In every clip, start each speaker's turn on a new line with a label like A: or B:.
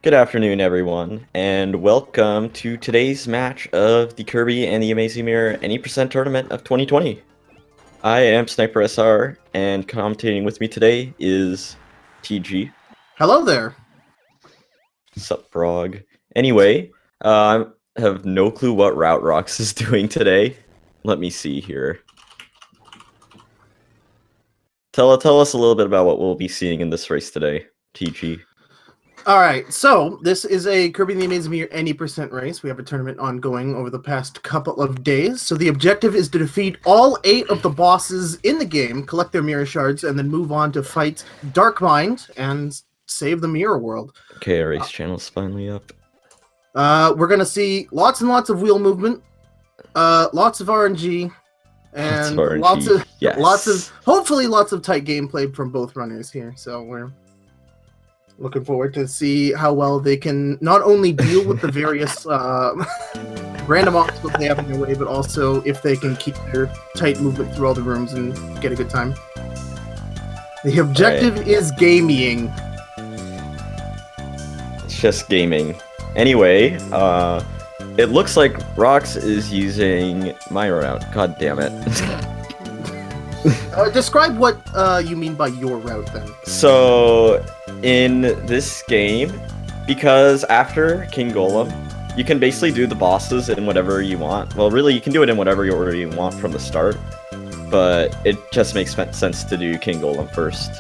A: Good afternoon, everyone, and welcome to today's match of the Kirby and the Amazing Mirror Any Percent Tournament of 2020. I am Sniper SR, and commentating with me today is TG.
B: Hello there.
A: Sup, Brog. Anyway, I have no clue what route Rox is doing today. Let me see here. Tell us a little bit about what we'll be seeing in this race today, TG.
B: All right, so this is a Kirby and the Amazing Mirror Any Percent race. We have a tournament ongoing over the past couple of days. So the objective is to defeat all 8 of the bosses in the game, collect their mirror shards, and then move on to fight Darkmind and save the mirror world.
A: Okay, our race channel's finally up.
B: We're gonna see lots and lots of wheel movement, lots of RNG, and hopefully lots of tight gameplay from both runners here. So we're looking forward to see how well they can not only deal with the various random obstacles they have in their way, but also if they can keep their tight movement through all the rooms and get a good time. The objective is gaming.
A: It's just gaming. Anyway, it looks like Rox is using my route. God damn it.
B: Describe what you mean by your route, then.
A: So, in this game, because after King Golem, you can basically do the bosses in whatever you want. Well, really, you can do it in whatever order you want from the start, but it just makes sense to do King Golem first.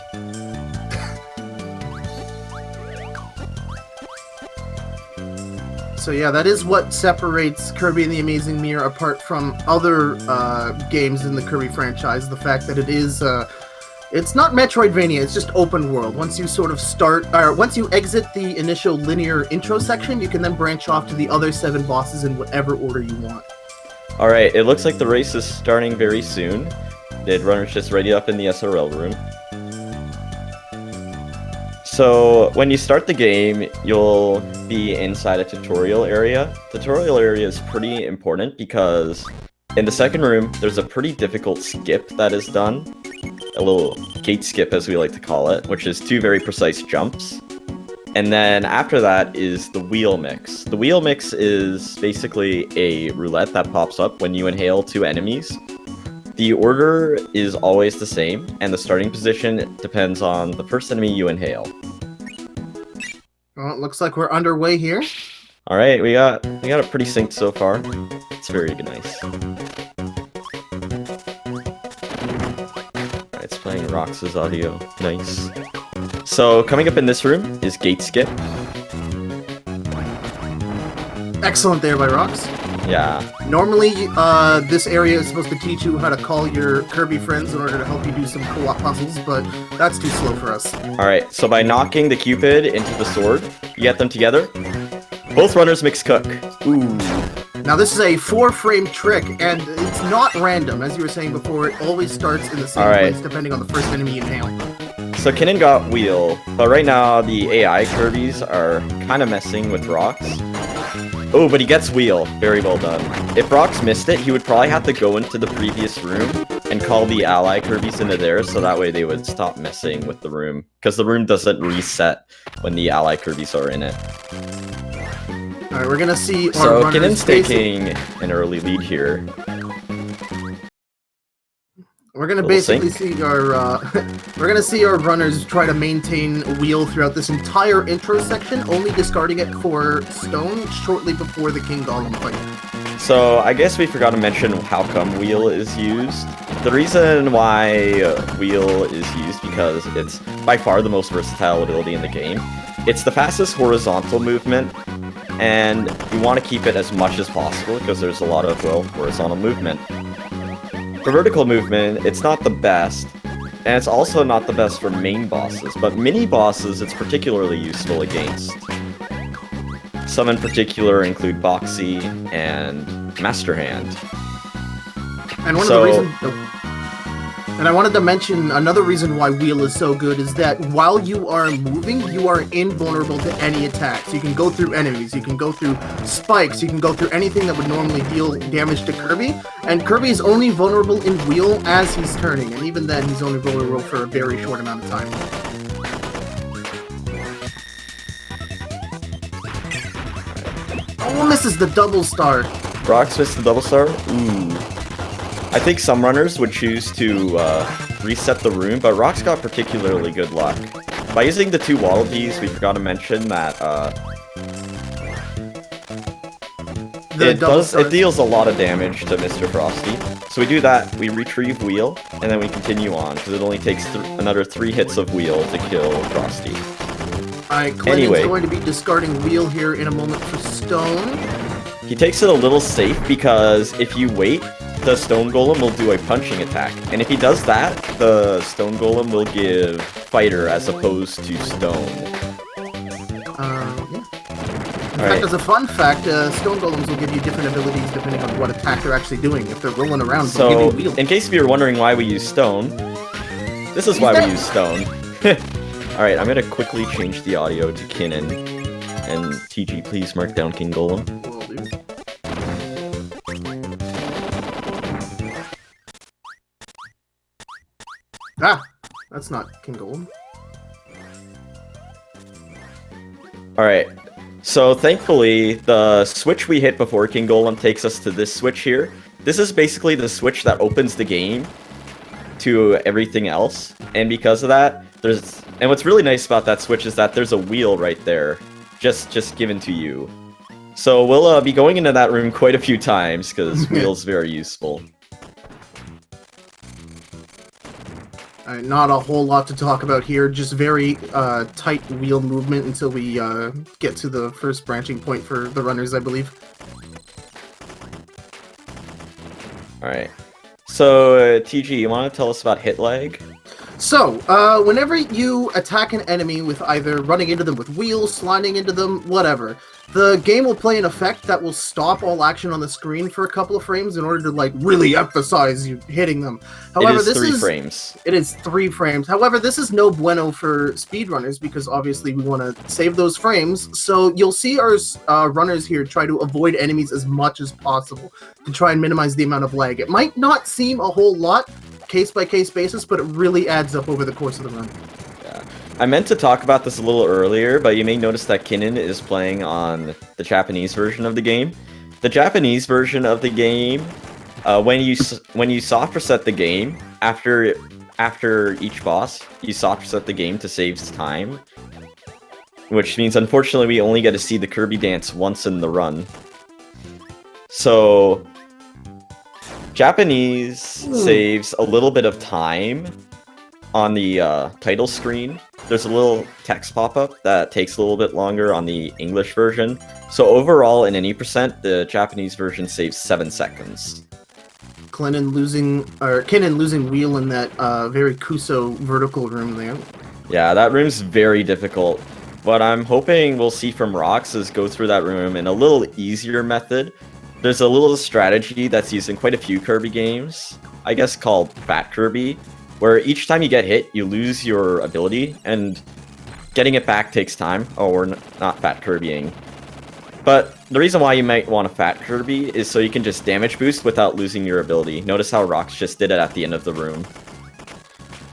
B: So yeah, that is what separates Kirby and the Amazing Mirror apart from other games in the Kirby franchise. The fact that it is, it's not Metroidvania, it's just open world. Once you sort of once you exit the initial linear intro section, you can then branch off to the other 7 bosses in whatever order you want.
A: Alright, it looks like the race is starting very soon. The runner's just ready up in the SRL room. So, when you start the game, you'll be inside a tutorial area. Tutorial area is pretty important because in the second room, there's a pretty difficult skip that is done. A little gate skip, as we like to call it, which is 2 very precise jumps. And then after that is the wheel mix. The wheel mix is basically a roulette that pops up when you inhale 2 enemies. The order is always the same, and the starting position depends on the first enemy you inhale.
B: Well, it looks like we're underway here.
A: All right, we got it pretty synced so far. It's very nice. It's playing Rox's audio. Nice. So coming up in this room is gate skip.
B: Excellent there by Rox.
A: Yeah.
B: Normally, this area is supposed to teach you how to call your Kirby friends in order to help you do some co-op puzzles, but that's too slow for us.
A: Alright, so by knocking the Cupid into the sword, you get them together. Both runners mix cook. Ooh.
B: Now this is a 4-frame trick, and it's not random. As you were saying before, it always starts in the same place, depending on the first enemy you inhale.
A: So Kinnin got wheel, but right now the AI Kirbys are kind of messing with Rox. Oh, but he gets wheel. Very well done. If Rox missed it, he would probably have to go into the previous room and call the ally Kirbys into there, so that way they would stop messing with the room. Because the room doesn't reset when the ally Kirbys are in it.
B: Alright, we're gonna see
A: our runners. So Kinnin's taking an early lead here.
B: We're gonna basically see our runners try to maintain wheel throughout this entire intro section, only discarding it for stone shortly before the King Golem fight.
A: So I guess we forgot to mention how come wheel is used. The reason why wheel is used because it's by far the most versatile ability in the game. It's the fastest horizontal movement, and you want to keep it as much as possible because there's a lot of horizontal movement. For vertical movement, it's not the best, and it's also not the best for main bosses, but mini bosses it's particularly useful against. Some in particular include Boxy and Master Hand.
B: And I wanted to mention another reason why wheel is so good is that while you are moving, you are invulnerable to any attacks. You can go through enemies, you can go through spikes, you can go through anything that would normally deal damage to Kirby, and Kirby is only vulnerable in wheel as he's turning, and even then he's only vulnerable for a very short amount of time. Oh, misses the double star.
A: Rocks missed the double star? Ooh. I think some runners would choose to reset the room, but Rocks got particularly good luck. By using the 2 Waddle Dees, we forgot to mention that it deals a lot of damage to Mr. Frosty. So we do that, we retrieve Wheel, and then we continue on, because it only takes another 3 hits of Wheel to kill Frosty.
B: Alright, Kinnen's going to be discarding Wheel here in a moment for Stone.
A: He takes it a little safe, because if you wait, the Stone Golem will do a punching attack. And if he does that, the Stone Golem will give Fighter as opposed to Stone.
B: Yeah. In fact, as a fun fact, Stone Golems will give you different abilities depending on what attack they're actually doing. If they're rolling around, they'll give you Wheel.
A: In case you were wondering why we use Stone, this is why we use Stone. Alright, I'm gonna quickly change the audio to Kinnin. And TG, please mark down King Golem.
B: Will do. Ah! That's not King Golem.
A: Alright, so thankfully, the switch we hit before King Golem takes us to this switch here. This is basically the switch that opens the game to everything else, and because of that, and what's really nice about that switch is that there's a wheel right there, just given to you. So we'll be going into that room quite a few times, because Wheel's very useful.
B: Not a whole lot to talk about here, just very tight wheel movement until we get to the first branching point for the runners, I believe.
A: Alright. So, TG, you want to tell us about hit lag?
B: So, whenever you attack an enemy with either running into them with wheels, sliding into them, whatever, the game will play an effect that will stop all action on the screen for a couple of frames in order to, like, really emphasize you hitting them. However,
A: it is 3 frames.
B: It is 3 frames. However, this is no bueno for speedrunners because obviously we want to save those frames. So you'll see our runners here try to avoid enemies as much as possible to try and minimize the amount of lag. It might not seem a whole lot, case-by-case basis, but it really adds up over the course of the run.
A: Yeah. I meant to talk about this a little earlier, but you may notice that Kinnin is playing on the Japanese version of the game. The Japanese version of the game, when you soft reset the game, after each boss, you soft reset the game to save time. Which means, unfortunately, we only get to see the Kirby dance once in the run. So Japanese saves a little bit of time on the title screen. There's a little text pop-up that takes a little bit longer on the English version. So overall, in any percent, the Japanese version saves 7 seconds.
B: Kinnin losing wheel in that very Kuso vertical room there.
A: Yeah, that room's very difficult. What I'm hoping we'll see from Rocks is go through that room in a little easier method. There's a little strategy that's used in quite a few Kirby games, I guess called Fat Kirby, where each time you get hit, you lose your ability, and getting it back takes time. Oh, we're not Fat Kirbying. But the reason why you might want a Fat Kirby is so you can just damage boost without losing your ability. Notice how Rocks just did it at the end of the room.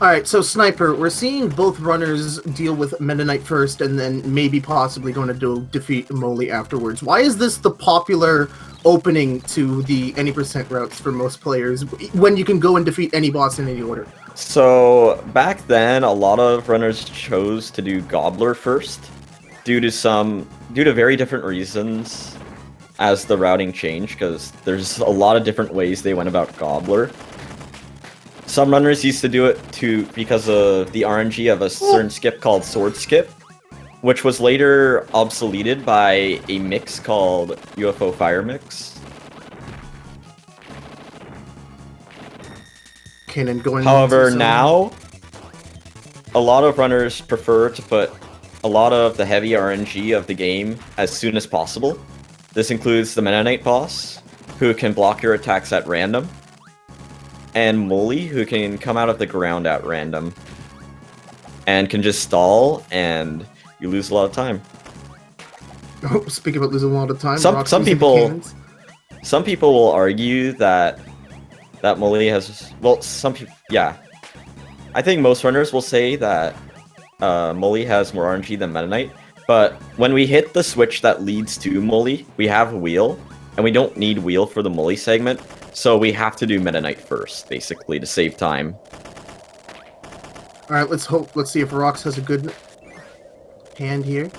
B: Alright, so Sniper, we're seeing both runners deal with Meta Knight first, and then maybe possibly going to defeat Molly afterwards. Why is this the popular opening to the any percent routes for most players, when you can go and defeat any boss in any order?
A: So, back then, a lot of runners chose to do Gobbler first, due to very different reasons as the routing changed, because there's a lot of different ways they went about Gobbler. Some runners used to do it because of the RNG of a certain skip called Sword Skip, which was later obsoleted by a mix called UFO Fire Mix. However, now, a lot of runners prefer to put a lot of the heavy RNG of the game as soon as possible. This includes the Meta Knight boss, who can block your attacks at random, and Molly, who can come out of the ground at random, and can just stall, and you lose a lot of time.
B: Oh, speaking about losing a lot of time,
A: some people will argue that Molly has, well, some people, yeah. I think most runners will say that Molly has more RNG than Meta Knight, But when we hit the switch that leads to Mully, we have Wheel, and we don't need Wheel for the Mully segment, so we have to do Meta Knight first, basically, to save time.
B: All right, let's see if Rox has a good hand here.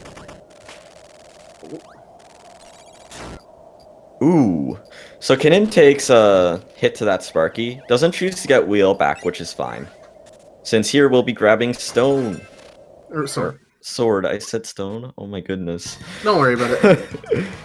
A: Ooh. So Kinnin takes a hit to that Sparky, doesn't choose to get Wheel back, which is fine. Since here we'll be grabbing Stone.
B: Or sword.
A: Sword, I said Stone? Oh my goodness.
B: Don't worry about it.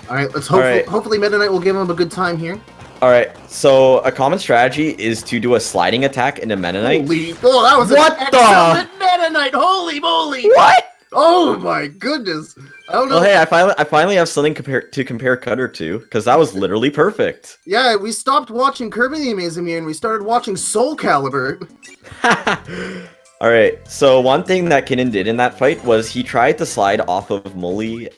B: Alright, let's hope hopefully Meta Knight will give him a good time here.
A: Alright, so a common strategy is to do a sliding attack into Meta Knight.
B: Holy, oh, that was an excellent Meta Knight! Holy moly!
A: What?
B: Oh my goodness! I don't know.
A: Well, hey, I finally have something to compare Cutter to, because that was literally perfect.
B: Yeah, we stopped watching Kirby the Amazing Me and we started watching Soul Calibur.
A: Alright, so one thing that Kinnin did in that fight was he tried to slide off of Mully,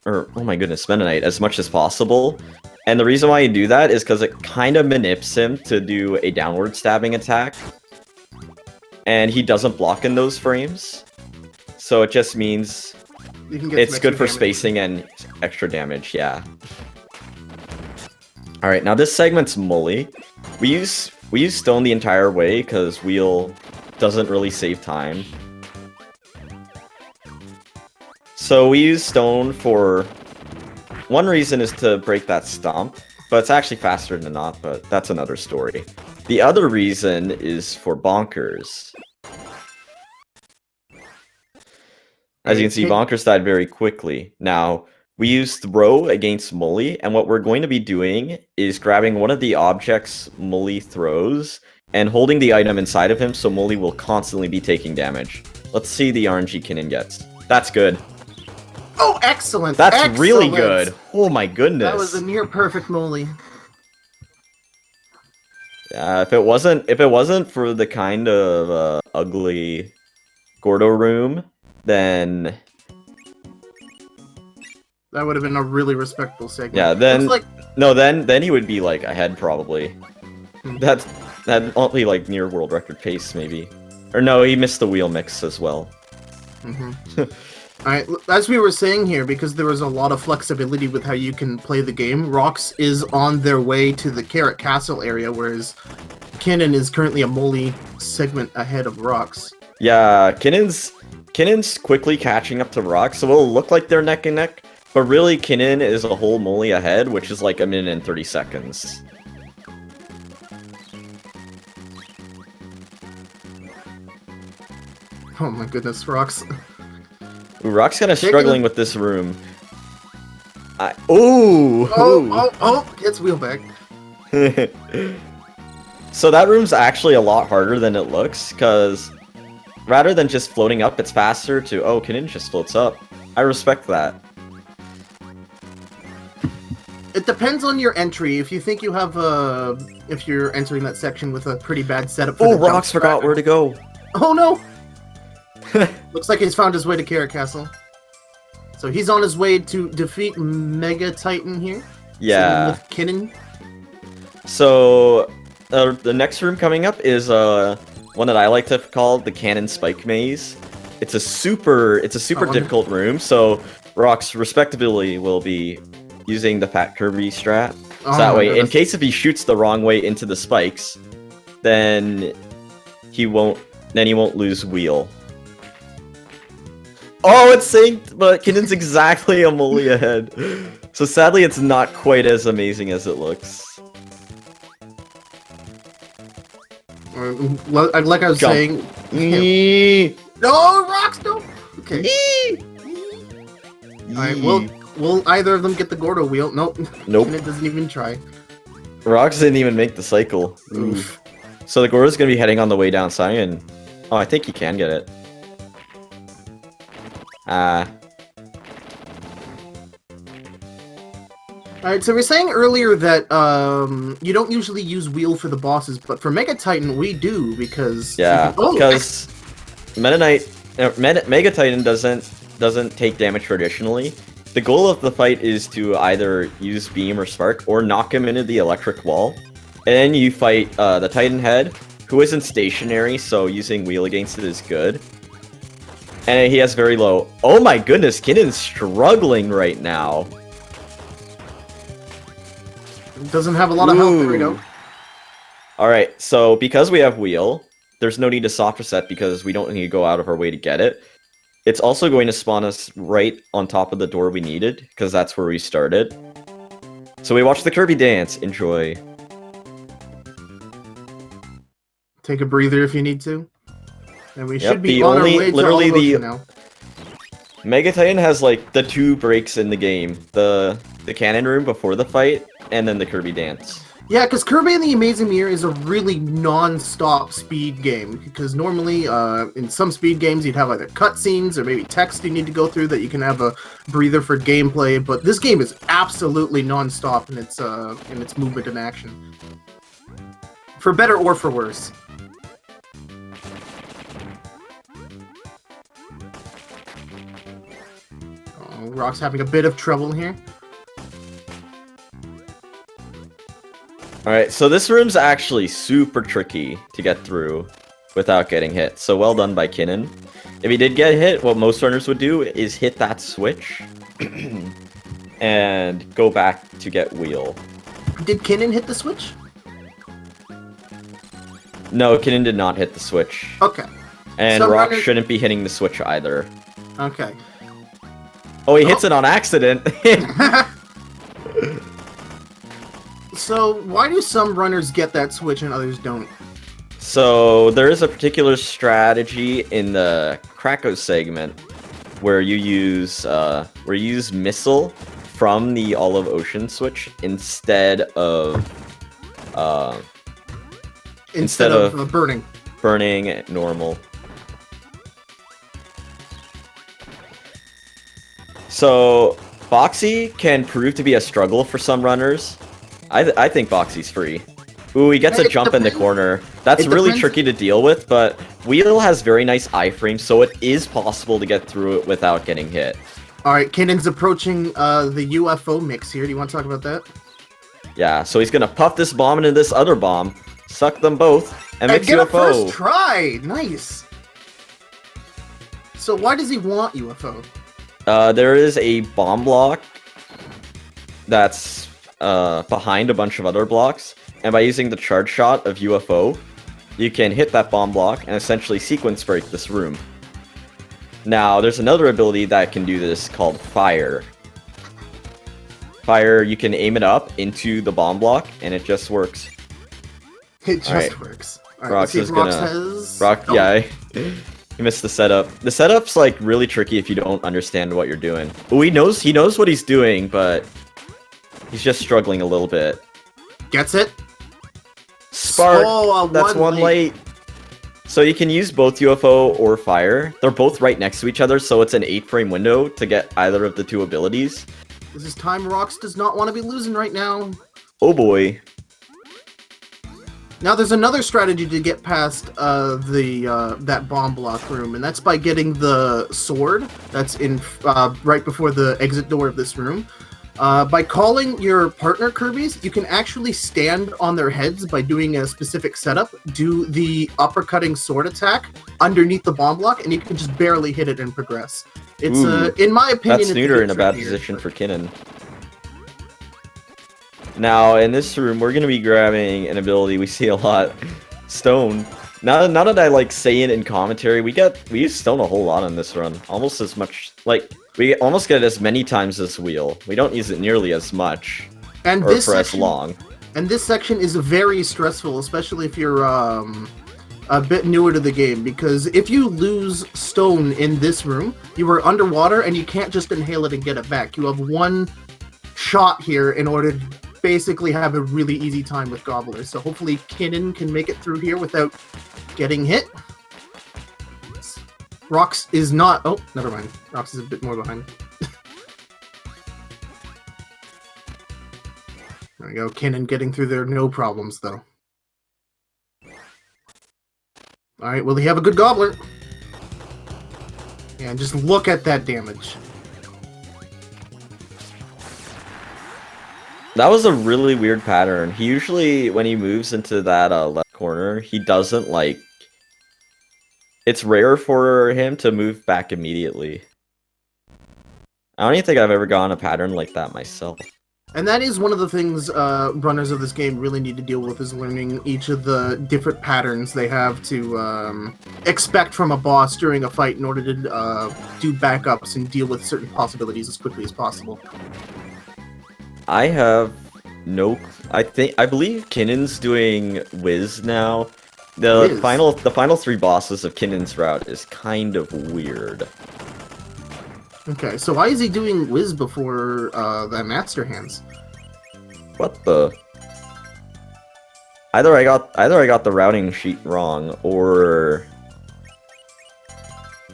A: or, oh my goodness, Meta Knight, as much as possible. And the reason why you do that is because it kind of manips him to do a downward stabbing attack. And he doesn't block in those frames. So it just means it's good for spacing and extra damage, yeah. Alright, now this segment's Mully. We use Stone the entire way because Wheel doesn't really save time. So we use Stone for... One reason is to break that stomp, but it's actually faster than not, but that's another story. The other reason is for Bonkers. As you can see, Bonkers died very quickly. Now, we use Throw against Mully, and what we're going to be doing is grabbing one of the objects Mully throws, and holding the item inside of him so Mully will constantly be taking damage. Let's see the RNG Kinnin gets. That's good.
B: Oh, excellent!
A: That's really good. Oh my goodness.
B: That was a near perfect Mully.
A: Yeah, if it wasn't for the kind of ugly Gordo room, then
B: that would have been a really respectable segment.
A: Yeah, then he would be like ahead probably. That'd only like near world record pace maybe. Or no, he missed the wheel mix as well.
B: Alright, as we were saying here, because there was a lot of flexibility with how you can play the game, Rox is on their way to the Carrot Castle area, whereas Kinnin is currently a Mully segment ahead of Rox.
A: Yeah, Kinnin's quickly catching up to Rox, so it'll look like they're neck and neck, but really Kinnin is a whole Mully ahead, which is like 1 minute and 30 seconds.
B: Oh my goodness, Rox.
A: Ooh, Rock's kind of struggling with this room.
B: Gets wheel back.
A: So that room's actually a lot harder than it looks, because rather than just floating up, it's faster to, oh, Kinnin just floats up. I respect that.
B: It depends on your entry. If you think you have if you're entering that section with a pretty bad setup for the
A: Rox forgot where to go.
B: Oh no! Looks like he's found his way to Carrot Castle. So he's on his way to defeat Mega Titan here.
A: Yeah.
B: With Kinnin.
A: So the next room coming up is one that I like to call the Cannon Spike Maze. It's a super difficult room. So Rox respectively will be using the Fat Kirby strat. So that way, in case if he shoots the wrong way into the spikes, then he won't lose wheel. Oh, it's synced, but Kinnin's exactly a Mully ahead. So sadly, it's not quite as amazing as it looks.
B: Like I was saying... No, Rox, no! Okay. Alright, will either of them get the Gordo wheel? Nope. Kinnin doesn't even try.
A: Rox didn't even make the cycle. Oof. So the Gordo's gonna be heading on the way down Cyan. Oh, I think he can get it.
B: Alright, so we were saying earlier that you don't usually use wheel for the bosses, but for Mega Titan we do, because...
A: Yeah, because Mega Titan doesn't take damage traditionally. The goal of the fight is to either use Beam or Spark, or knock him into the electric wall. And then you fight the Titan head, who isn't stationary, so using wheel against it is good. And he has very low. Oh my goodness, Kinnen's struggling right now.
B: Doesn't have a lot of health. There we go.
A: Alright, so because we have wheel, there's no need to soft reset because we don't need to go out of our way to get it. It's also going to spawn us right on top of the door we needed, because that's where we started. So we watch the Kirby dance. Enjoy.
B: Take a breather if you need to. And we
A: Yep,
B: should be
A: the
B: on
A: only-
B: our way to
A: literally
B: all
A: the-
B: now.
A: Mega Titan has like the 2 breaks in the game. The cannon room before the fight, and then the Kirby dance.
B: Yeah, because Kirby and the Amazing Mirror is a really non-stop speed game. Because normally, in some speed games, you'd have either cutscenes or maybe text you need to go through that you can have a breather for gameplay. But this game is absolutely non-stop in its movement and action, for better or for worse. Oh, Rock's having a bit of trouble here.
A: Alright, so this room's actually super tricky to get through without getting hit. So well done by Kinnin. If he did get hit, what most runners would do is hit that switch and go back to get wheel.
B: Did Kinnin hit the switch?
A: No, Kinnin did not hit the switch.
B: Okay.
A: And
B: Some
A: Rock
B: runners-
A: shouldn't be hitting the switch either.
B: Okay.
A: Oh, he hits it on accident.
B: So, why do some runners get that switch and others don't?
A: So there is a particular strategy in the Krakow segment where you use missile from the Olive Ocean switch instead of
B: burning.
A: burning normal. So Boxy can prove to be a struggle for some runners. I think Boxy's free. Ooh, he gets a jump in the corner. That's really tricky to deal with, but Wheel has very nice iframes, so it is possible to get through it without getting hit.
B: Alright, Kinnen's approaching the UFO mix here. Do you want to talk about that?
A: Yeah, so he's gonna puff this bomb into this other bomb, suck them both, and mix
B: get
A: UFO.
B: a first try! Nice! So why does he want UFO?
A: There is a bomb block that's behind a bunch of other blocks, and by using the charge shot of UFO, you can hit that bomb block and essentially sequence break this room. Now, there's another ability that can do this called Fire. Fire, you can aim it up into the bomb block, and it just works.
B: It just works. Alright,
A: Rox is gonna... Rock,
B: oh.
A: yeah, he missed the setup. The setup's, like, really tricky if you don't understand what you're doing. Oh, he knows what he's doing, but he's just struggling a little bit.
B: Gets it?
A: Spark!
B: Oh,
A: That's one late. So you can use both UFO or Fire. They're both right next to each other, so it's an 8-frame window to get either of the two abilities.
B: This is time Rox does not want to be losing right now.
A: Oh boy.
B: Now there's another strategy to get past that bomb block room, and that's by getting the sword that's in right before the exit door of this room. By calling your partner Kirby's, you can actually stand on their heads by doing a specific setup, do the uppercutting sword attack underneath the bomb block, and you can just barely hit it and progress. It's in my opinion,
A: That's neuter in a bad position for Kinnin. Now, in this room, we're going to be grabbing an ability we see a lot. Stone. Now that I, like, say it in commentary, we use Stone a whole lot on this run. Almost as much, like, we almost get it as many times as Wheel. We don't use it nearly as much,
B: and
A: or for as long.
B: And this section is very stressful, especially if you're a bit newer to the game, because if you lose Stone in this room, you are underwater and you can't just inhale it and get it back. You have one shot here in order to basically have a really easy time with Gobblers. So hopefully Kinnin can make it through here without getting hit. Rox is not... Oh, never mind. Rox is a bit more behind. There we go. Kinnin getting through there, no problems, though. Alright, will he have a good Gobbler? Yeah, just look at that damage.
A: That was a really weird pattern. He usually, when he moves into that left corner, he doesn't, like, it's rare for him to move back immediately. I don't even think I've ever gotten a pattern like that myself.
B: And that is one of the things runners of this game really need to deal with, is learning each of the different patterns they have to expect from a boss during a fight in order to do backups and deal with certain possibilities as quickly as possible.
A: I have no... I believe Kinnen's doing Wiz now. The final 3 bosses of Kinnen's route is kind of weird.
B: Okay, so why is he doing Wiz before the Master Hands?
A: What the? Either I got the routing sheet wrong, or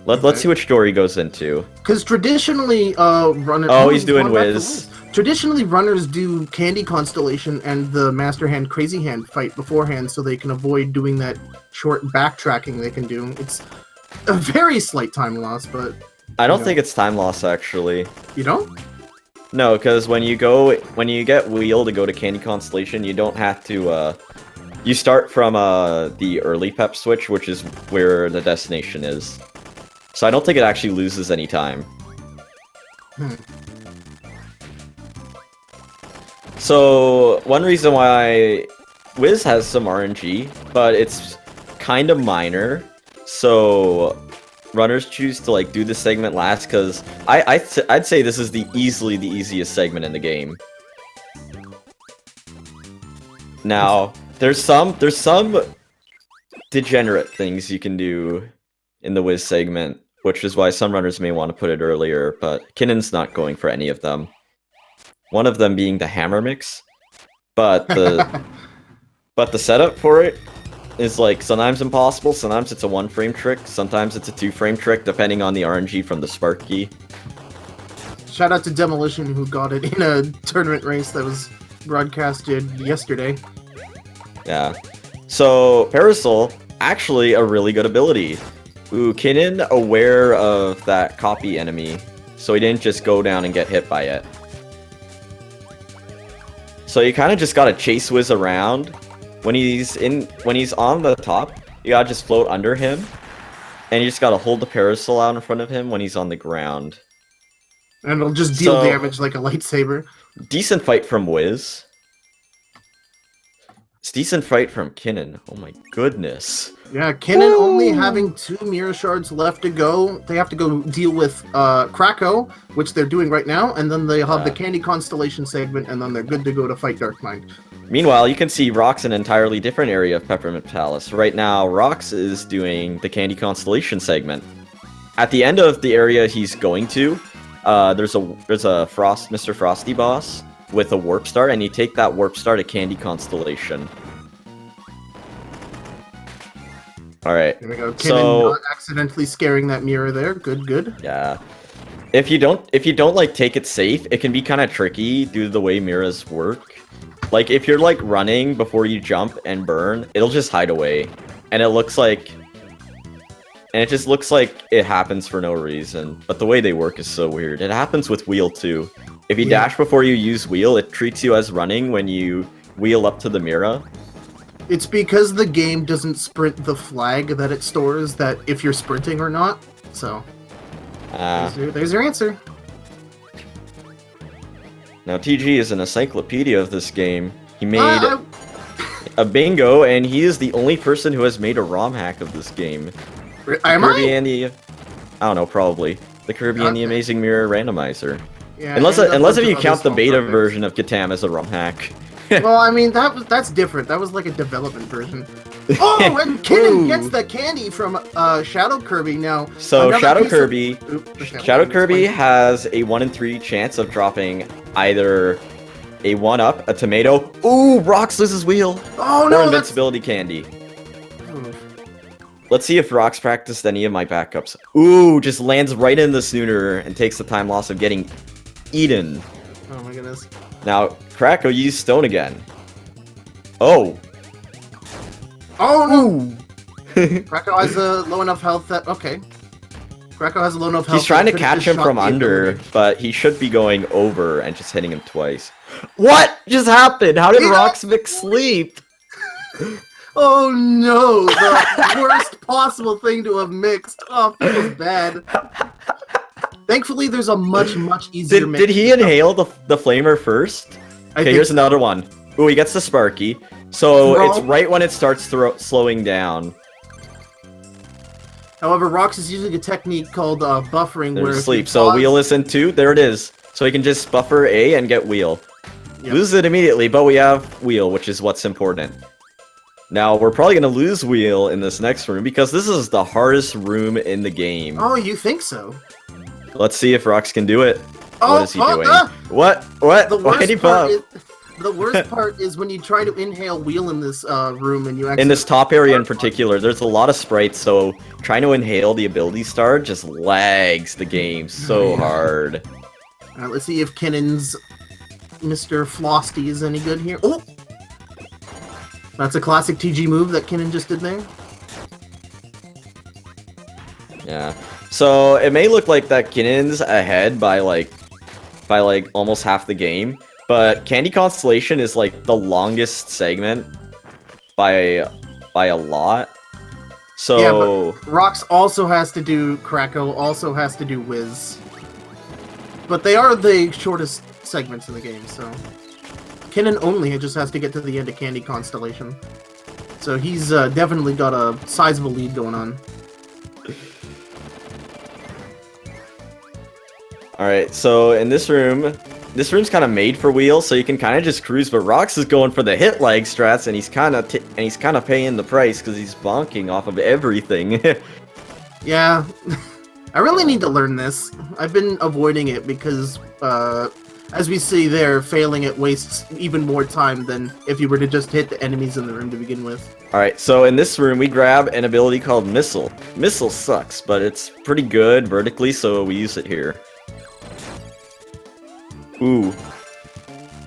A: let's see which door he goes into.
B: Because traditionally, runners.
A: Oh, he's doing Wiz.
B: Traditionally, runners do Candy Constellation and the Master Hand Crazy Hand fight beforehand, so they can avoid doing that short backtracking they can do. It's a very slight time loss, but.
A: I don't think it's time loss, actually.
B: You don't?
A: No, because when you get Wheel to go to Candy Constellation, you don't have to, you start from, the early pep switch, which is where the destination is. So I don't think it actually loses any time. So, one reason why Wiz has some RNG, but it's kind of minor, so runners choose to do this segment last because I'd say this is easily the easiest segment in the game. Now there's some degenerate things you can do in the Wiz segment, which is why some runners may want to put it earlier, but Kinnen's not going for any of them. One of them being the hammer mix, but the setup for it is sometimes impossible, sometimes it's a 1-frame trick, sometimes it's a 2-frame trick, depending on the RNG from the Sparky.
B: Shout out to Demolition, who got it in a tournament race that was broadcasted yesterday.
A: Yeah. So, Parasol, actually a really good ability. Ooh, Kinnen aware of that copy enemy, so he didn't just go down and get hit by it. So you kind of just gotta chase Wiz around. When he's on the top, you gotta just float under him, and you just gotta hold the parasol out in front of him when he's on the ground.
B: And it'll just deal damage like a lightsaber.
A: Decent fight from Wiz. It's decent fight from Kinnen. Oh my goodness.
B: Yeah, Kinnin only having 2 mirror shards left to go. They have to go deal with Krakow, which they're doing right now, and then they have the Candy Constellation segment, and then they're good to go to fight Dark Mind.
A: Meanwhile, you can see Rox in an entirely different area of Peppermint Palace. Right now, Rox is doing the Candy Constellation segment. At the end of the area he's going to, there's a Mr. Frosty boss with a warp star, and you take that warp star to Candy Constellation. Alright.
B: There we go. Kinnin not accidentally scaring that mirror there. Good, good.
A: Yeah. If you don't take it safe, it can be kind of tricky due to the way mirrors work. If you're running before you jump and burn, it'll just hide away. And it just looks like it happens for no reason. But the way they work is so weird. It happens with Wheel too. If you dash before you use Wheel, it treats you as running when you wheel up to the mirror.
B: It's because the game doesn't sprint the flag that it stores that if you're sprinting or not. So, there's your answer.
A: Now, TG is an encyclopedia of this game. He made a bingo, and he is the only person who has made a ROM hack of this game. Kirby and the... I don't know, probably. The Kirby and the Amazing Mirror randomizer. Yeah, unless if you count the beta version of Katam as a ROM hack.
B: Well, I mean, that's different. That was like a development version. Oh, and Kinnin gets the candy from Shadow Kirby now.
A: So Shadow Kirby has a 1 in 3 chance of dropping either a 1-up, a tomato, ooh, Rox loses Wheel, or invincibility candy. Let's see if Rox practiced any of my backups. Ooh, just lands right in the snooter and takes the time loss of getting eaten.
B: Oh my goodness.
A: Now, Krakow used stone again. Oh.
B: Oh no! Krakow has a low enough health that... Okay. Krakow has a low enough health.
A: He's trying to catch him from under, but he should be going over and just hitting him twice. What just happened? How did Rox mix sleep?
B: Oh no, the worst possible thing to have mixed. Oh, feels bad. Thankfully, there's a much easier mix.
A: Did he inhale the flamer first? Okay, here's
B: so.
A: another one. Ooh, he gets the Sparky. So
B: Throw.
A: it's right when it starts slowing down.
B: However, Rox is using a technique called buffering,
A: There's
B: where
A: sleep. So wheel is in 2. There it is. So he can just buffer A and get wheel.
B: Yep.
A: Lose it immediately, but we have wheel, which is what's important. Now, we're probably going to lose wheel in this next room, because this is the hardest room in the game.
B: Oh, you think so?
A: Let's see if Rox can do it.
B: Oh,
A: what is he doing? What?
B: The
A: Why did he
B: the worst part is when you try to inhale wheel in this room and you actually...
A: In this top area in particular, there's a lot of sprites, so trying to inhale the ability star just lags the game so hard.
B: Alright, let's see if Kinnen's Mr. Flosty is any good here. Oh! That's a classic TG move that Kinnin just did there.
A: Yeah. So it may look like that Kinnen's ahead by like almost half the game, but Candy Constellation is like the longest segment by a lot. So
B: yeah, but Rox also has to do Krako, also has to do Wiz. But they are the shortest segments in the game, so Kinnin only just has to get to the end of Candy Constellation. So he's definitely got a sizable lead going on.
A: Alright, so in this room's kind of made for wheel, so you can kind of just cruise, but Rox is going for the hit lag strats, and he's kind of paying the price because he's bonking off of everything.
B: Yeah, I really need to learn this. I've been avoiding it because, as we see there, failing it wastes even more time than if you were to just hit the enemies in the room to begin with.
A: Alright, so in this room, we grab an ability called Missile. Missile sucks, but it's pretty good vertically, so we use it here. Ooh.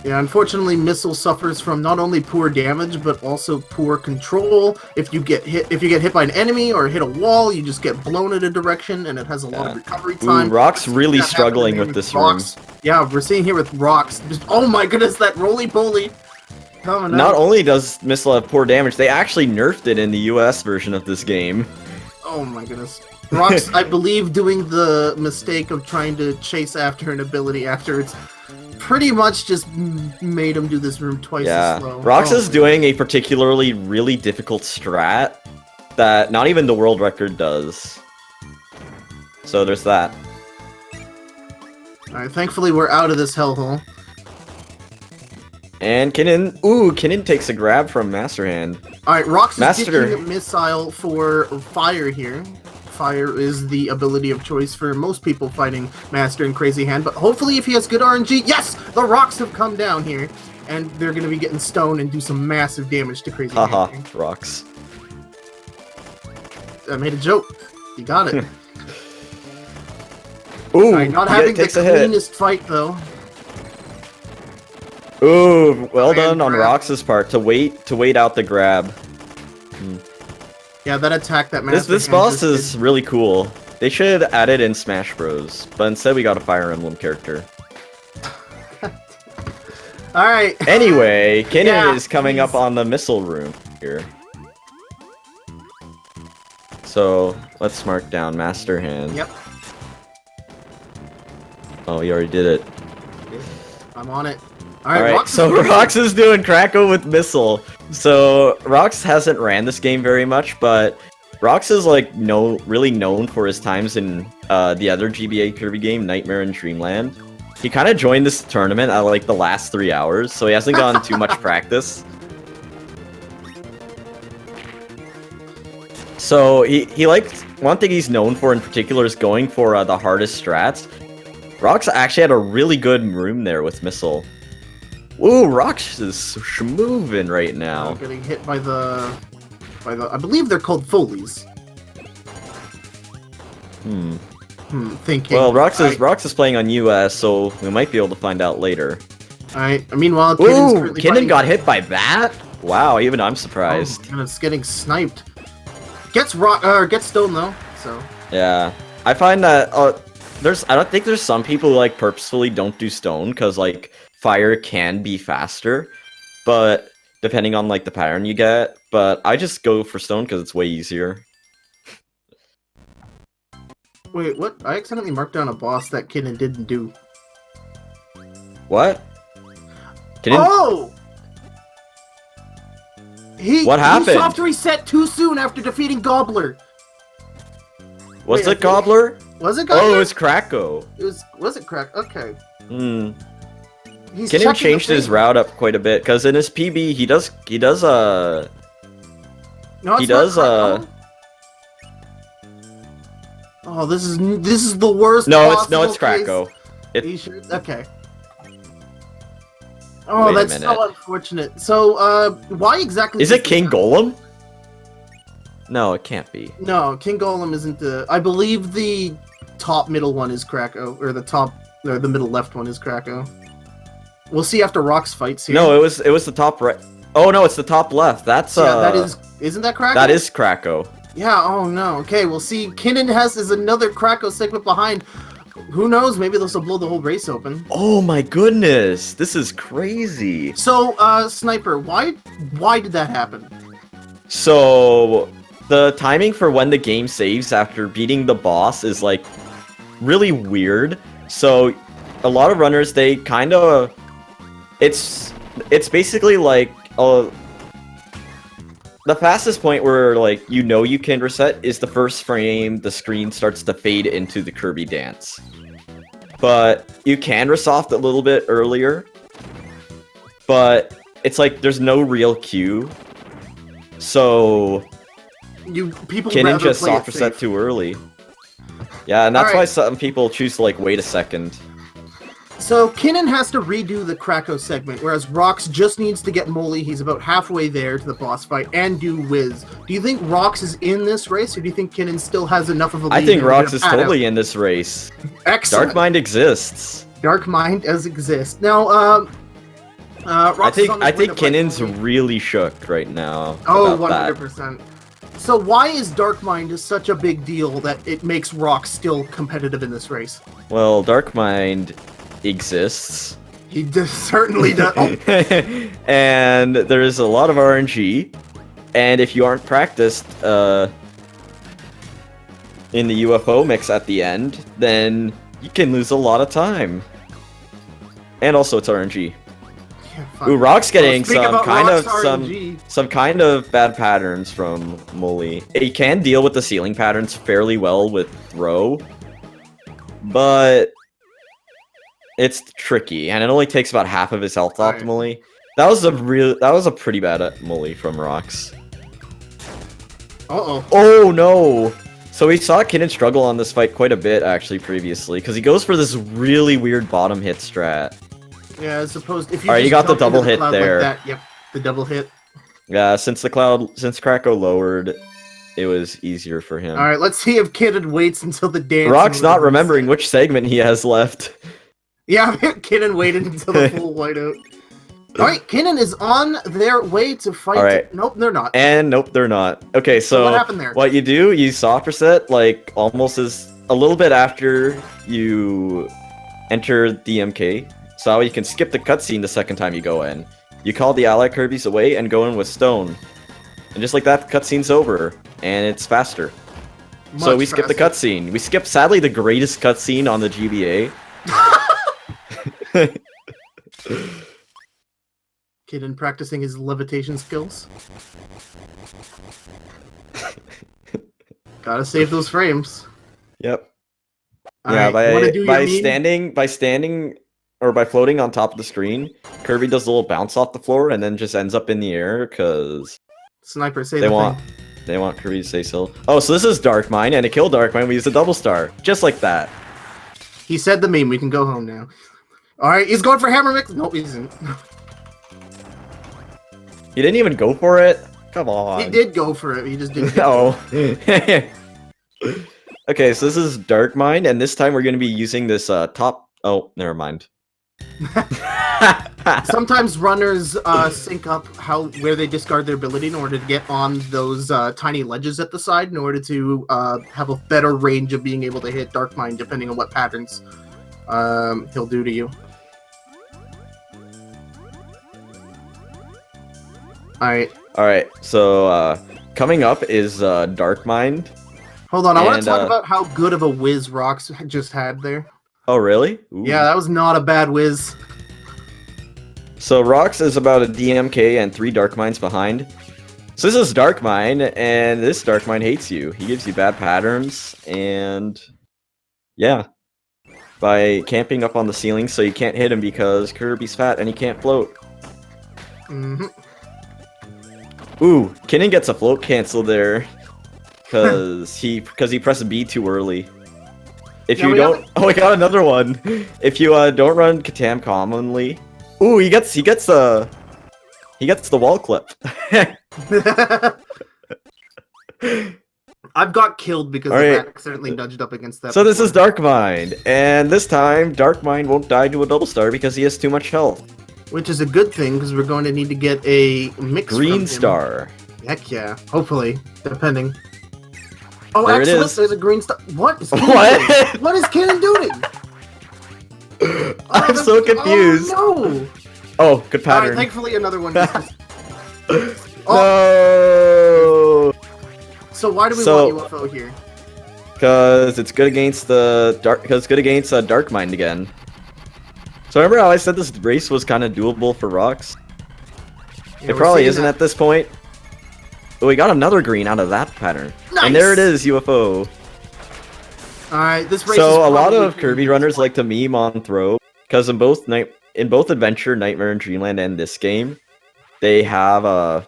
B: Yeah, unfortunately, Missile suffers from not only poor damage, but also poor control. If you get hit by an enemy or hit a wall, you just get blown in a direction, and it has a lot of recovery time.
A: Ooh, Rock's really struggling with this room.
B: Yeah, we're seeing here with Rox. Just, oh my goodness, that roly-poly!
A: Not only does Missile have poor damage, they actually nerfed it in the US version of this game.
B: Oh my goodness. Rox, I believe, doing the mistake of trying to chase after an ability after it's pretty much just made him do this room twice as slow.
A: Rox is doing a particularly really difficult strat that not even the world record does. So there's that.
B: Alright, thankfully we're out of this hellhole.
A: And Kinnin takes a grab from Master Hand.
B: Alright, Rox is ditching a missile for fire here. Fire is the ability of choice for most people fighting Master and Crazy Hand, but hopefully if he has good RNG, yes! The rocks have come down here, and they're going to be getting stoned and do some massive damage to Crazy Hand. Haha,
A: rocks.
B: I made a joke. You got it.
A: Ooh,
B: right, not having the cleanest fight, though.
A: Ooh, well done on Rox's part to wait out the grab.
B: Yeah, that attack that Master
A: This boss is really cool. They should add it in Smash Bros, but instead we got a Fire Emblem character.
B: Alright.
A: Anyway, Kinnin is coming up on the missile room here. So, let's mark down Master Hand.
B: Yep.
A: Oh, you already did it.
B: I'm on it.
A: Alright, so Rox is doing Krako with Missile. So, Rox hasn't ran this game very much, but Rox is like really known for his times in the other GBA Kirby game, Nightmare in Dreamland. He kind of joined this tournament at like the last 3 hours, so he hasn't gotten too much practice. So, he likes, one thing he's known for in particular is going for the hardest strats. Rox actually had a really good room there with Missile. Ooh, Rox is schmoovin' right now.
B: Getting hit by the, I believe they're called Foleys. Thinking.
A: Well, Rox is playing on US, so we might be able to find out later.
B: Alright, meanwhile,
A: Kinnin got hit by that? Wow, even I'm surprised.
B: And it's getting sniped. Gets stoned though, so.
A: Yeah. I find that, I don't think there's some people who like purposefully don't do stone, because like, fire can be faster, but depending on like the pattern you get. But I just go for stone because it's way easier.
B: Wait, what? I accidentally marked down a boss that Kinnin didn't do.
A: What?
B: Oh!
A: What happened?
B: He soft reset too soon after defeating Gobbler.
A: Was it Gobbler?
B: Was it Gobbler?
A: Oh, it was Kracko.
B: Was it Crack? Okay.
A: Hmm.
B: Kinnin
A: changed his route up quite a bit because in his PB he does
B: No, Oh, this is the worst.
A: No, it's Kracko.
B: Okay. Oh, that's so unfortunate. So, why exactly?
A: Is it King Golem? No, it can't be.
B: No, King Golem isn't the. I believe the top middle one is Kracko, or the middle left one is Kracko. We'll see after Rock's fights here.
A: No, it was the top right. Oh no, it's the top left. That's
B: isn't that Kracko?
A: That is Kracko.
B: Yeah. Oh no. Okay, we'll see. Kinnin is another Kracko segment behind. Who knows? Maybe this will blow the whole race open.
A: Oh my goodness, this is crazy.
B: So, Sniper, why did that happen?
A: So, the timing for when the game saves after beating the boss is like really weird. So, a lot of runners they kind of it's basically like the fastest point where like you can reset is the first frame the screen starts to fade into the Kirby dance. But you can resoft a little bit earlier. But it's like there's no real cue. So
B: people
A: Kinnin just soft reset too early. Yeah, and that's why some people choose to like wait a second.
B: So Kinnin has to redo the Kracko segment, whereas Rox just needs to get Molly. He's about halfway there to the boss fight and do Wiz. Do you think Rox is in this race, or do you think Kinnin still has enough of a lead?
A: I think Rox is totally in this race.
B: Excellent.
A: Dark Mind exists.
B: Dark Mind does exist. Now,
A: Rox I think Kinnin's really shook right now.
B: Oh, 100%. So why is Dark Mind such a big deal that it makes Rox still competitive in this race?
A: Well, Dark Mind exists.
B: He certainly does.
A: And there's a lot of RNG, and if you aren't practiced in the UFO mix at the end, then you can lose a lot of time. And also it's RNG. Yeah, ooh, Rock's getting some kind of bad patterns from Molly. It can deal with the ceiling patterns fairly well with throw, but it's tricky, and it only takes about half of his health optimally. That was a pretty bad molly from Rox.
B: Uh-oh.
A: Oh no! So we saw Kinnin struggle on this fight quite a bit actually previously, because he goes for this really weird bottom hit strat.
B: Yeah, as opposed if you
A: Alright, you got the double hit there.
B: Like that, yep, the double hit.
A: Yeah, since Kracko lowered, it was easier for him.
B: Alright, let's see if Kinnin waits until the dance.
A: Rock's not remembering which segment he has left.
B: Yeah, Kinnin waited until the full whiteout. Alright, Kinnin is on their way to fight.
A: Alright.
B: Nope, they're not.
A: And nope, they're not. Okay, so
B: what happened there?
A: What you do, you soft reset, like, almost as a little bit after you enter DMK. So you can skip the cutscene the second time you go in. You call the ally Kirby's away and go in with Stone. And just like that, the cutscene's over. And it's faster. So we skip the cutscene. We skip, sadly, the greatest cutscene on the GBA.
B: Kinnin practicing his levitation skills. Gotta save those frames.
A: Yep.
B: Yeah,
A: by standing or by floating on top of the screen, Kirby does a little bounce off the floor and then just ends up in the air because
B: Sniper say
A: they want Kirby to stay still. Oh, so this is Dark Mind, and to kill Dark Mind we use a double star, just like that.
B: He said the meme. We can go home now. All right, he's going for hammer mix. Nope, he isn't.
A: He didn't even go for it. Come on.
B: He did go for it. He just didn't.
A: Oh. Okay, so this is Dark Mind, and this time we're going to be using this top. Oh, never mind.
B: Sometimes runners sync up where they discard their ability in order to get on those tiny ledges at the side in order to have a better range of being able to hit Dark Mind depending on what patterns he'll do to you. Alright.
A: Alright, so coming up is Dark Mind.
B: Hold on, I want to talk about how good of a whiz Rox just had there.
A: Oh, really? Ooh.
B: Yeah, that was not a bad whiz.
A: So Rox is about a DMK and 3 Dark Minds behind. So this is Dark Mind, and this Dark Mind hates you. He gives you bad patterns, and yeah. By camping up on the ceiling so you can't hit him because Kirby's fat and he can't float.
B: Mm-hmm.
A: Ooh, Kinnin gets a float cancel there. Because he pressed B too early. If you don't... Oh, we got another one! If you don't run ATAM commonly... Ooh, he gets the wall clip.
B: I've got killed because I accidentally nudged up against that.
A: So this is Dark Mind, and this time Dark Mind won't die to a double star because he has too much health.
B: Which is a good thing because we're going to need to get a mix
A: green star.
B: Heck yeah, hopefully, depending. Oh,
A: there
B: excellent!
A: It is.
B: There's a green star. What is
A: Kinnin
B: what is Kinnin doing?
A: I'm so confused.
B: Oh, no!
A: Oh, good pattern.
B: Alright, thankfully another one.
A: No.
B: So why do we want UFO here?
A: Because it's good against the dark. Because it's good against Dark Mind again. So remember how I said this race was kind of doable for Rox?
B: Yeah,
A: it probably isn't at this point. But we got another green out of that pattern.
B: Nice!
A: And there it is, UFO.
B: Alright, this race
A: So a lot of Kirby runners like to meme on throw, because in both Adventure, Nightmare, and Dreamland, and this game, they have a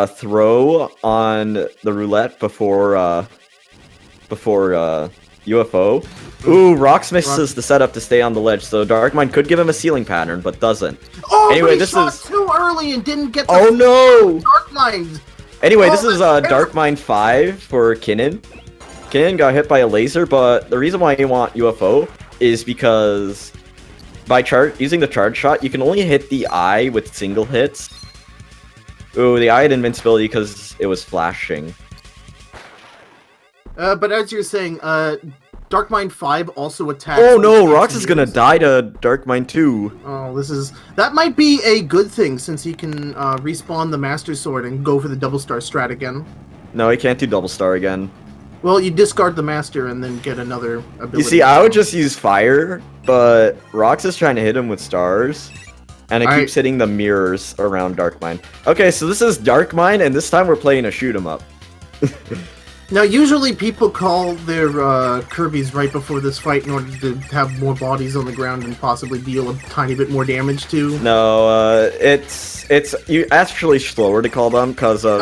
A: throw on the roulette before UFO. Ooh, Rox misses the setup to stay on the ledge, so Dark Mind could give him a ceiling pattern, but doesn't.
B: Oh,
A: anyway,
B: but he
A: this
B: shot
A: is
B: too early and didn't get the
A: oh no!
B: Dark Mind.
A: Anyway, this is Dark Mind 5 for Kinnin. Kinnin got hit by a laser, but the reason why you want UFO is because by using the charge shot, you can only hit the eye with single hits. Ooh, the eye had invincibility because it was flashing.
B: But as you're saying, Dark Mind 5 also attacks...
A: Oh no, Rox is gonna die to Dark Mind 2.
B: Oh, that might be a good thing, since he can respawn the Master Sword and go for the double star strat again.
A: No, he can't do double star again.
B: Well, you discard the Master and then get another ability.
A: You see, I would just use fire, but Rox is trying to hit him with stars. And it keeps hitting the mirrors around Dark Mind. Okay, so this is Dark Mind, and this time we're playing a shoot 'em up.
B: Now, usually people call their Kirbys right before this fight in order to have more bodies on the ground and possibly deal a tiny bit more damage to.
A: No, it's actually slower to call them because of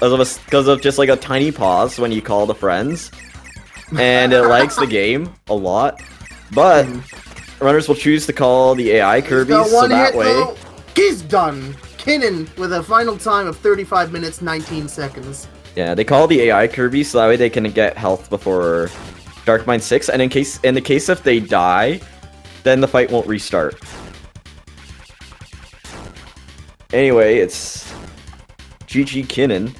A: because of just like a tiny pause when you call the friends, and it lags the game a lot. But runners will choose to call the AI Kirby, so that way
B: he's done. Kinnin with a final time of 35 minutes 19 seconds.
A: Yeah, they call the AI Kirby so that way they can get health before Dark Mind 6, and in the case if they die, then the fight won't restart. Anyway, it's GG Kinnin.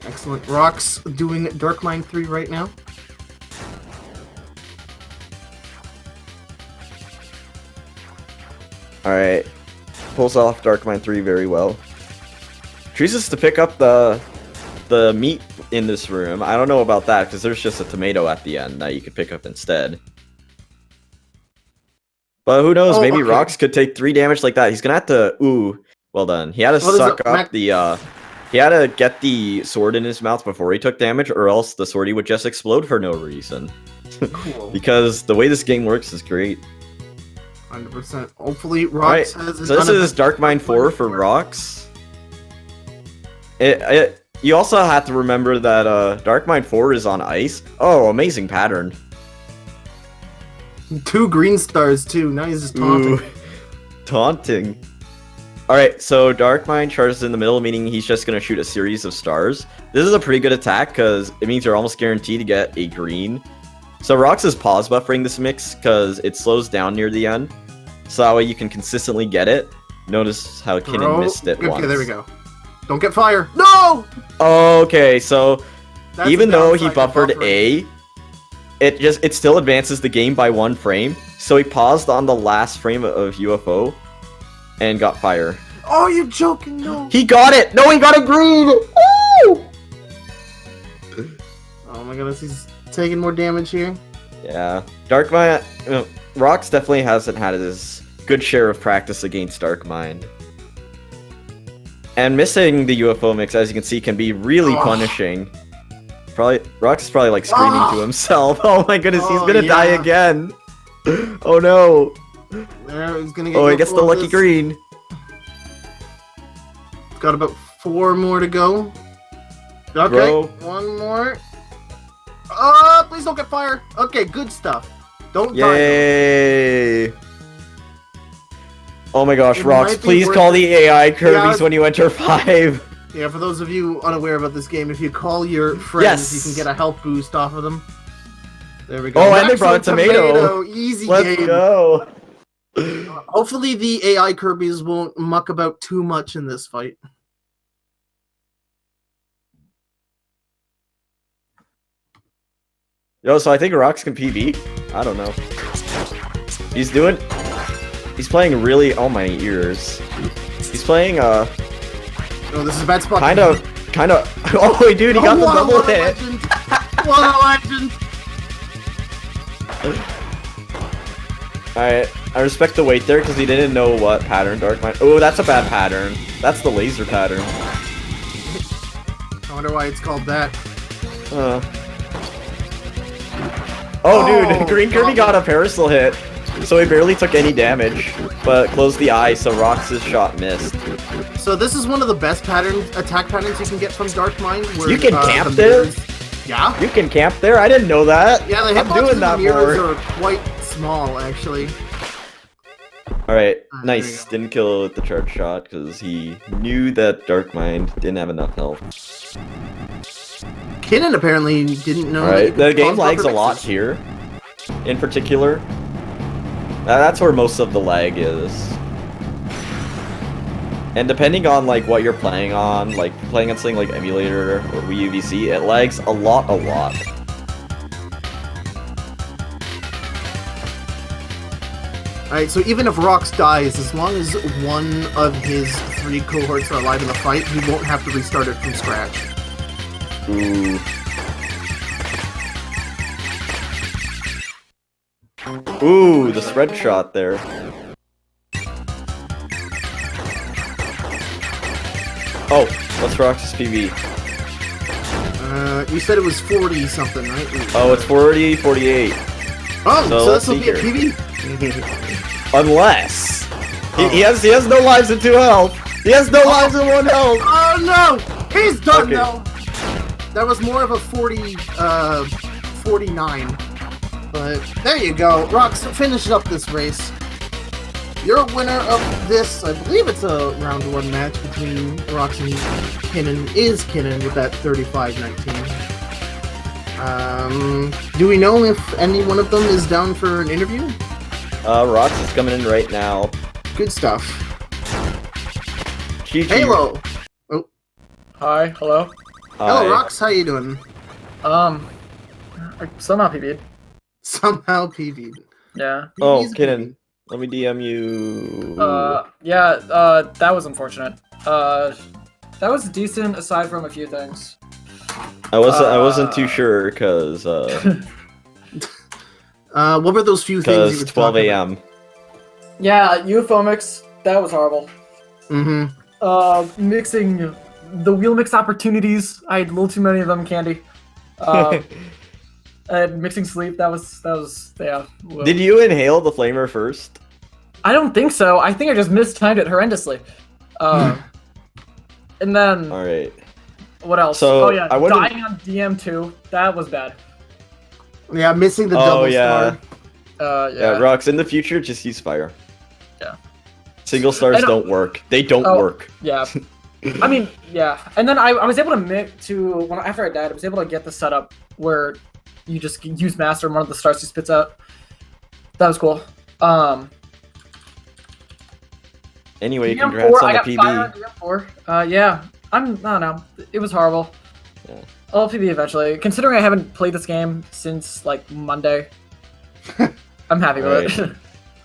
B: Excellent. Rox doing Dark Mind 3 right now.
A: Alright. Pulls off Dark Mind 3 very well. Chooses to pick up the meat in this room. I don't know about that, because there's just a tomato at the end that you could pick up instead. But who knows, maybe Rox could take 3 damage like that. He's gonna have to... Ooh, well done. He had to suck up the... He had to get the sword in his mouth before he took damage, or else the sword would just explode for no reason.
B: Cool.
A: Because the way this game works is great.
B: 100%. Hopefully, Rox has...
A: So this is Dark Mind 4 for Rox. You also have to remember that Dark Mind 4 is on ice. Oh, amazing pattern.
B: 2 green stars, too. Now he's just taunting.
A: Ooh, taunting. Alright, so Dark Mind charges in the middle, meaning he's just going to shoot a series of stars. This is a pretty good attack, because it means you're almost guaranteed to get a green. So Rox is pause buffering this mix, because it slows down near the end. So that way you can consistently get it. Notice how Kinnin missed it once.
B: Okay, there we go. Don't get fire. No!
A: Okay, so even though he buffered A, it still advances the game by 1 frame. So he paused on the last frame of UFO and got fire.
B: Oh, you're joking! No.
A: He got it! No, he got a green! Woo!
B: Oh my goodness, he's taking more damage here.
A: Yeah, Darkmind. Rox definitely hasn't had his good share of practice against Darkmind. And missing the UFO mix, as you can see, can be really punishing. Rox is probably like screaming to himself. Oh my goodness, he's gonna die again. Oh no.
B: There, he's gonna get
A: he gets the lucky green.
B: Got about 4 more to go. Okay,
A: Bro.
B: 1 more. Please don't get fire. Okay, good stuff. Don't die.
A: Yay! Oh my gosh,
B: It
A: Rox,
B: might be
A: please
B: worth
A: call
B: it.
A: the AI Kirby's
B: Yeah.
A: when you enter 5.
B: Yeah, for those of you unaware about this game, if you call your friends, you
A: Yes.
B: can get a health boost off of them. There we go.
A: Oh, and they
B: Maximum
A: brought a tomato.
B: Easy
A: Let's
B: game.
A: go.
B: Hopefully the AI Kirby's won't muck about too much in this fight.
A: Yo, so I think Rox can PB? I don't know. He's playing really, oh my ears. He's playing,
B: Oh, this is a bad spot.
A: kind of, oh wait, dude, he got the double
B: what a
A: hit.
B: legend. What a legend.
A: Alright, I respect the wait there because he didn't know what pattern Darkmind. Oh, that's a bad pattern. That's the laser pattern.
B: I wonder why it's called that.
A: Oh, dude,
B: Oh,
A: Green Kirby got a parasol hit, so he barely took any damage, but closed the eye, so Rox's shot missed.
B: So this is one of the best attack patterns you can get from Darkmind. Where,
A: You can camp
B: the
A: there?
B: mirrors- Yeah.
A: You can camp there? I didn't know that.
B: Yeah, the
A: I'm
B: hitboxes
A: doing
B: and
A: that
B: the mirrors
A: more.
B: are quite small, actually.
A: Alright,
B: There
A: nice.
B: you
A: Didn't kill with the charge shot because he knew that Darkmind didn't have enough health.
B: Kinnin apparently didn't know. that you
A: Alright,
B: could
A: the game
B: pause
A: lags a
B: buffer
A: lot
B: mixes.
A: here, in particular. That's where most of the lag is. And depending on like what you're playing on, like playing on something like Emulator or Wii UVC, it lags a lot.
B: Alright, so even if Rox dies, as long as one of his 3 cohorts are alive in the fight, he won't have to restart it from scratch.
A: Ooh. Ooh, the spread shot there. Oh, what's Rox's PB?
B: You said it was 40 something, right?
A: Oh, it's 40, 48.
B: Oh, so
A: let's
B: this will
A: see
B: be a
A: here.
B: PB?
A: Unless he has no lives and 2 health. He has no lives and 1 health.
B: Oh no! He's done
A: Okay.
B: though! That was more of a 49. But there you go. Rox, finish up this race. You're a winner of this. I believe it's a round 1 match between Rox and Kinnin. Is Kinnin with that 35-19. Do we know if any one of them is down for an interview?
A: Rox is coming in right now.
B: Good stuff.
A: GG.
B: Halo!
C: Hi, hello.
B: Hello,
A: Hi.
B: Rox, how you doing?
C: I somehow PB'd.
B: Somehow PV'd.
C: Yeah.
A: Oh,
B: PV's a
A: Kinnin, let me DM you.
C: That was unfortunate. That was decent aside from a few things.
A: I wasn't too sure because
B: What were those few things you were
A: 12
B: talking
A: a.m.
C: Yeah, UFO mix, that was horrible.
B: Mm-hmm.
C: Mixing the wheel mix opportunities, I had a little too many of them, Candy. And mixing sleep, that was yeah. Well,
A: Did you inhale the flamer first?
C: I don't think so. I think I just mistimed it horrendously. And then
A: All right.
C: what else?
A: So,
C: oh yeah,
A: I wouldn't-
C: dying on DM2, that was bad.
B: Yeah, missing the
A: Oh,
B: double
A: yeah.
B: star.
A: Yeah, Rox, in the future, just use fire.
C: Yeah.
A: Single stars
C: And-
A: don't work. They don't
C: Oh.
A: work.
C: Yeah. I mean, yeah. And then I was able to after I died, I was able to get the setup where you just use master and one of the stars he spits out. That was cool.
A: Anyway,
C: DM4,
A: congrats on
C: I
A: the
C: got fire on
A: PB.
C: DM4. Yeah. I don't know. It was horrible.
A: Yeah.
C: I'll PB eventually. Considering I haven't played this game since like Monday, I'm happy with it.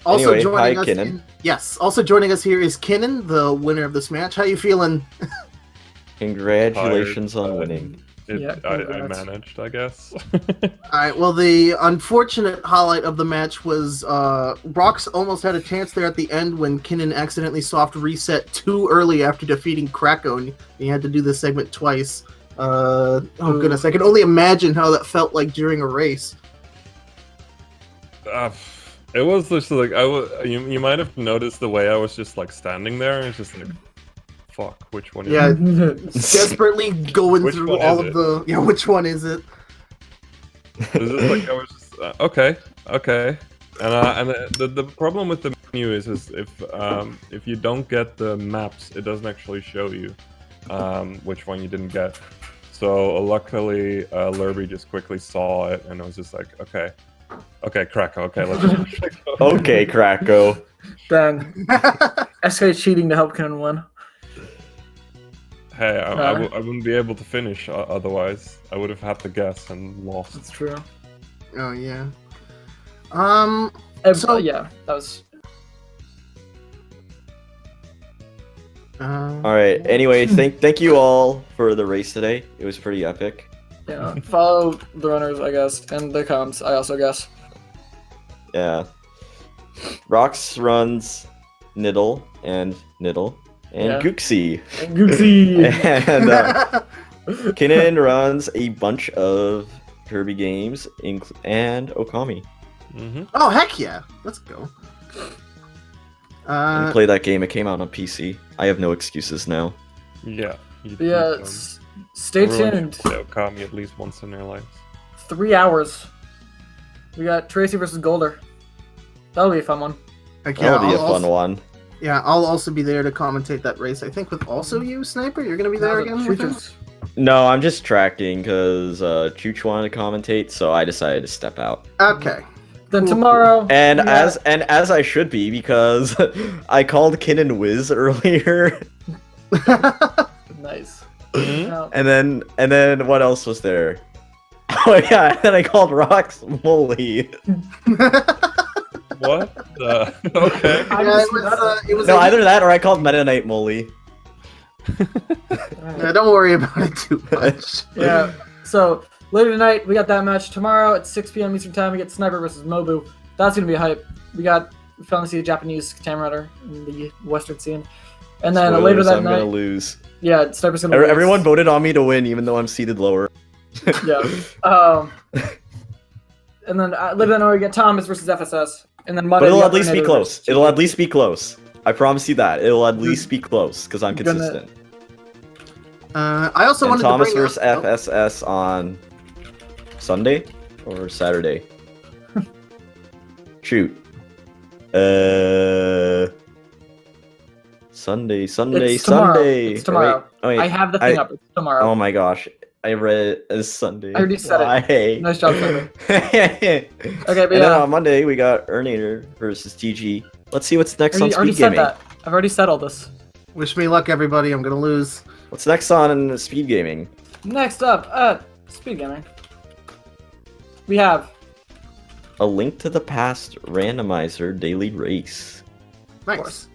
B: Also
A: Anyway,
B: joining
A: hi,
B: us.
A: Kinnin.
B: Yes. Also joining us here is Kinnin, the winner of this match. How you feeling?
A: Congratulations
D: Tired,
A: on winning.
C: Yeah,
D: I
C: congrats.
D: managed, I guess.
B: All right. Well, the unfortunate highlight of the match was Rox almost had a chance there at the end when Kinnin accidentally soft reset too early after defeating Krakow, and he had to do this segment twice. Oh goodness, I can only imagine how that felt like during a race.
D: It was just like you might have noticed the way I was just like standing there. It's just like, fuck, which one?
B: Yeah,
D: Is
B: desperately going
D: Which
B: through
D: one
B: all
D: is
B: of the. Yeah, which one is it?
D: it was just like I was just okay. And the problem with the menu is if you don't get the maps, it doesn't actually show you which one you didn't get. So luckily, Lurby just quickly saw it, and it was just like, okay, Krakow, okay, let's just
A: Okay, Krakow.
C: Dang. SK cheating to help Kinnin win.
D: Hey, I wouldn't be able to finish otherwise. I would have had to guess and lost.
C: That's true.
B: Oh yeah.
C: So yeah, that was.
A: All right. Anyway, thank you all for the race today. It was pretty epic.
C: Yeah, follow the runners, I guess, and the comms, I also guess.
A: Yeah. Rox runs Niddle and
C: Yeah.
A: Gooksy.
C: And Gooksy!
A: And Kinnin runs a bunch of Kirby games and Okami.
D: Mm-hmm.
B: Oh heck yeah! Let's go.
A: You play that game, it came out on PC. I have no excuses now.
D: Yeah.
C: Yeah, stay tuned.
D: Okami at least once in their lives.
C: 3 hours. We got Tracy versus Golder. That'll be a fun one.
B: Heck yeah,
A: That'll be a
B: I'll
A: fun
B: also-
A: one.
B: Yeah, I'll also be there to commentate that race. I think with also you, Sniper. You're gonna be there again. I think?
C: Shooters.
A: No, I'm just tracking because Chooch wanted to commentate, so I decided to step out.
B: Okay.
C: Then
B: Cool,
C: tomorrow.
A: And
C: we got-
A: as I should be because I called Kinnin Wiz earlier,
C: Nice.
D: Mhm.
C: Now,
A: and then what else was there? Oh yeah, and then I called Rox Molly.
D: What? Okay.
B: It was
A: No, either that or I called Meta Knight Molly.
B: Yeah, don't worry about it too much.
C: Yeah. So later tonight we got that match. Tomorrow at 6 p.m. Eastern Time we get Sniper versus Mobu. That's gonna be hype. We finally see a Japanese Katam Rider in the Western scene. And then later
A: Spoilers,
C: that
A: I'm
C: night,
A: gonna lose.
C: yeah, Sniper's gonna lose.
A: Everyone voted on me to win, even though I'm seated lower.
C: Yeah. And then later that night we get Thomas versus FSS. And then Monday.
A: But it'll
C: we
A: at
C: got
A: least be
C: Tornado
A: close.
C: versus
A: It'll at least be close. I promise you that. It'll at least be close because I'm
C: Gonna-
A: consistent.
B: I also
A: And
B: wanted
A: Thomas
B: to bring
A: versus
B: up.
A: FSS on Sunday or Saturday? Shoot. Sunday.
C: It's tomorrow.
A: Sunday.
C: It's tomorrow.
A: Oh, wait.
C: I have the thing up. It's tomorrow.
A: Oh my gosh. I read it as Sunday.
C: I already said it.
A: it.
C: Nice job, Sniper.
A: Okay,
C: but
A: and then
C: yeah.
A: on Monday we got Ernator versus TG. Let's see what's next
C: I already
A: on
C: said
A: SpeedGaming.
C: that. I've already said all this.
B: Wish me luck, everybody. I'm gonna lose.
A: What's next on SpeedGaming?
C: Next up at SpeedGaming, we have
A: A Link to the Past randomizer daily race.
B: Nice.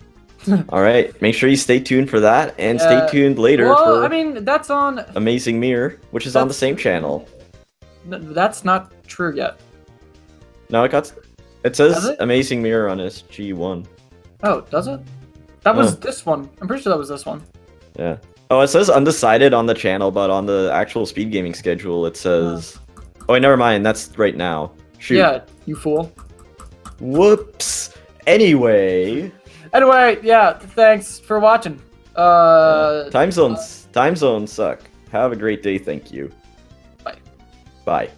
A: All right, make sure you stay tuned for that, and
C: Yeah.
A: stay tuned later
C: Well,
A: for
C: I mean, that's on.
A: Amazing Mirror, which is on the
C: That's-
A: same channel.
C: That's not true yet.
A: No, it
C: Does
A: says
C: it?
A: Amazing Mirror on SG1.
C: Oh, does it? That was
A: Huh.
C: this one. I'm pretty sure that was this one.
A: Yeah. Oh, it says undecided on the channel, but on the actual SpeedGaming schedule, it says. Oh, wait, never mind. That's right now. Shoot.
C: Yeah, you fool.
A: Whoops. Anyway,
C: Anyway, yeah. Thanks for watching.
A: time zones suck. Have a great day. Thank you.
C: Bye.
A: Bye.